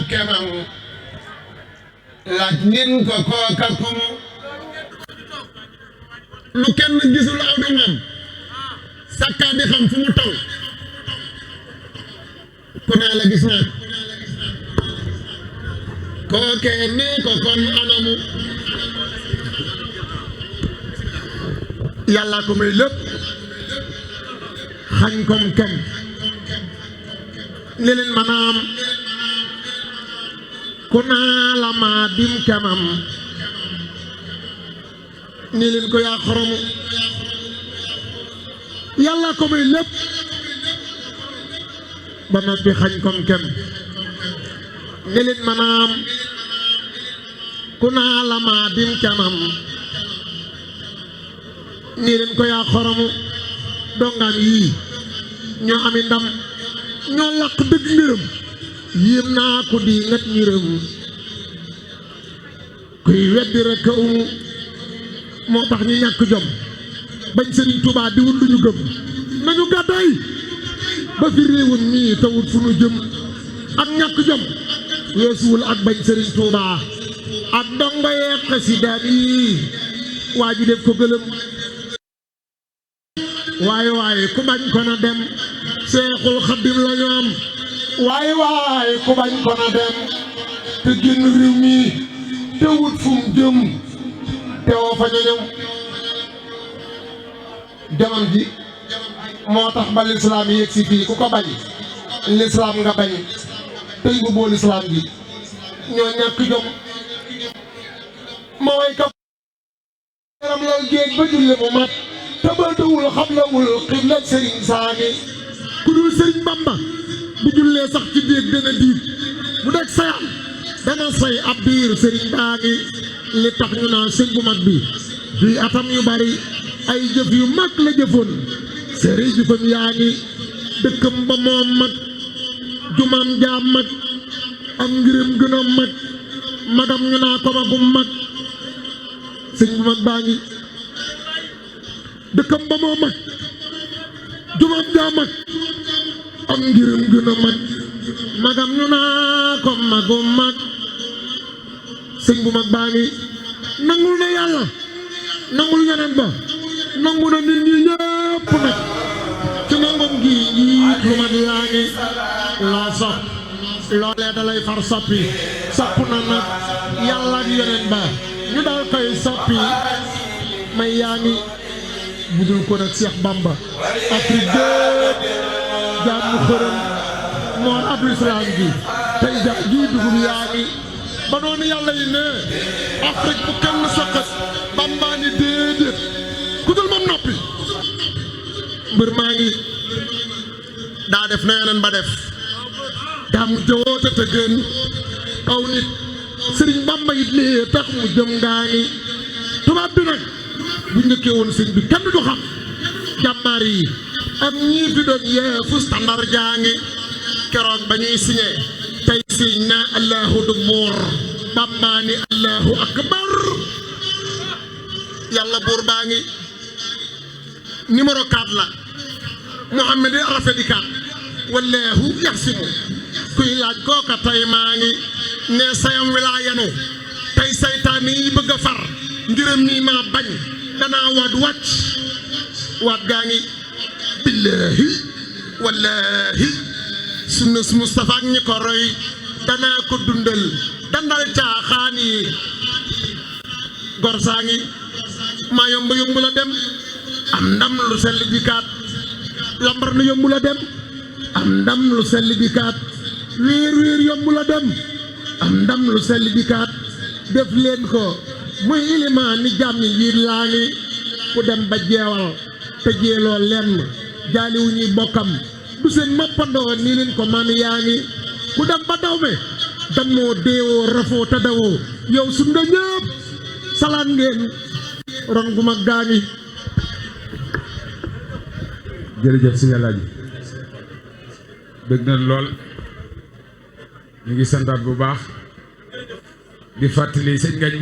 kemam laaj ngeen ko kooka kumu lu kenn gisul aw du moom sakka di xam fu mu taw ku naa la gis naa kookee nee ko kon anamu yàlla ko may lépp xañ kom kem li leen manaam ku naa la maa dim kemam ni leen ko yaa xoromu yàlla ko may lépp ba noppi xañ kom kem ni leen manaam ku naa la maa dim kemam ni leen ko yaa xoromu dongaan yii ñoo ami ndam ñoo làq dëgg ngërëm yéem naa ko di ngat ñërëm kuy weddi rek a umu moo tax ñu ñàkk jom bañ Sëriñ Tuubaa di wut lu ñu gëm nañu gàddaay ba fi réewum mii te wut fu nu jëm ak ñàkk jom weesuwul ak bañ Sëriñ Tuubaa ak dongo yee xasidaam yi waa ji def ko gëlëm waaye ku bañ ko na dem Seexul Xaddim la ñoom waaye ku bañ ko na dem te génn réew mi te wut fu mu jëm te woo fa ñoñom jamam ji moo tax ba lislaam yegg si fii ku ko bañ lislaam nga bañ tey bu boo lislaam ji ñoo ñàkk jom ma way ka yaram lal géej ba julle mu mat tabatawul xablawul xibla sëriñ saani ku dul sëriñ Bamba bu jullee sax ci déeg dana diit bu deg sayam dana say ab biir sëriñ baa ngi li tax ñu naa sëñ bu mag bi duy atam yu bari ay jëf yu mag la jëfoon sëriñ jëfam yaa ngi dëkkam ba moom mag jumaam jaam mag am ngiram gën a mag magam ñu naa ko magum mag sëñ bu mag baa ngi dëkkam ba moo mag jumaam jaam mag am ngiram gën a mag magam ñu naa ko magum mag sëñ bu mag baa ngi nangul na yàlla nangul yeneen ba nangu na nit ñi ñëpp nag ci nangam gi njiit lu mat yaa ngi loo sopp loolee da lay far soppi sopp na nag yàlla ak yeneen ba ñu dal koy soppi may yaa ngi budul ko nag Cheikh Bamba Afrique gépp jàmm xërëm moon Abdou Islam gi tey jax jii dugub yaa ngi ba noonu yàlla yi ne Afrique bu kenn soqat Bamba ni déedéet ku dul moom noppi mbër maa ngi daa def na yeneen ba def daa mu jawoote te gën aw nit sëriñ Bamba it lii tax mu jëm ngaa ngi tubaab bi nag bu njëkkee woon sëñ bi kenn du xam jàmbaar yi ak ñii fi doon yee fu standard jaa ngi keroog ba ñuy signé tey siñ na allahu du buur Bamba ni allahu akbar yàlla buur baa ngi numéro 4 la Muhammad rafet 4 wallahu yaxsimu kuy laaj kooka tey maa ngi ne sayam wilaayanu tey saytaane yi bëgg a far ngërëm nii maa bañ danaa waat wàcc waat gaa ngi billaahi wallaahi sunna su Mustafa ak ñi ko roy danaa ko dundal dandal caaxaan yi gor saa ngi maa yomb la dem am ndam lu sell bi kaat lambar na yomb la dem am ndam lu sell bi kaat wéer yomb la dem am ndam lu sell bi kaat def leen ko muy ilimaan ni jàmm njiit laa ngi ku dem ba jeewal te jeeloo lenn jaaliwu ñuy bokkam du seen mappandoo nii leen ko maam yaa ngi ku dem ba daw me dammoo deewoo rafoo te dawoo yow su nga ñëpp salaan ngeen ron gu mag gaa ngi jërëjëf sëñ Alaaji bëgg nañ lool ñu ngi santaat bu baax di fàttali sëñ Ngagne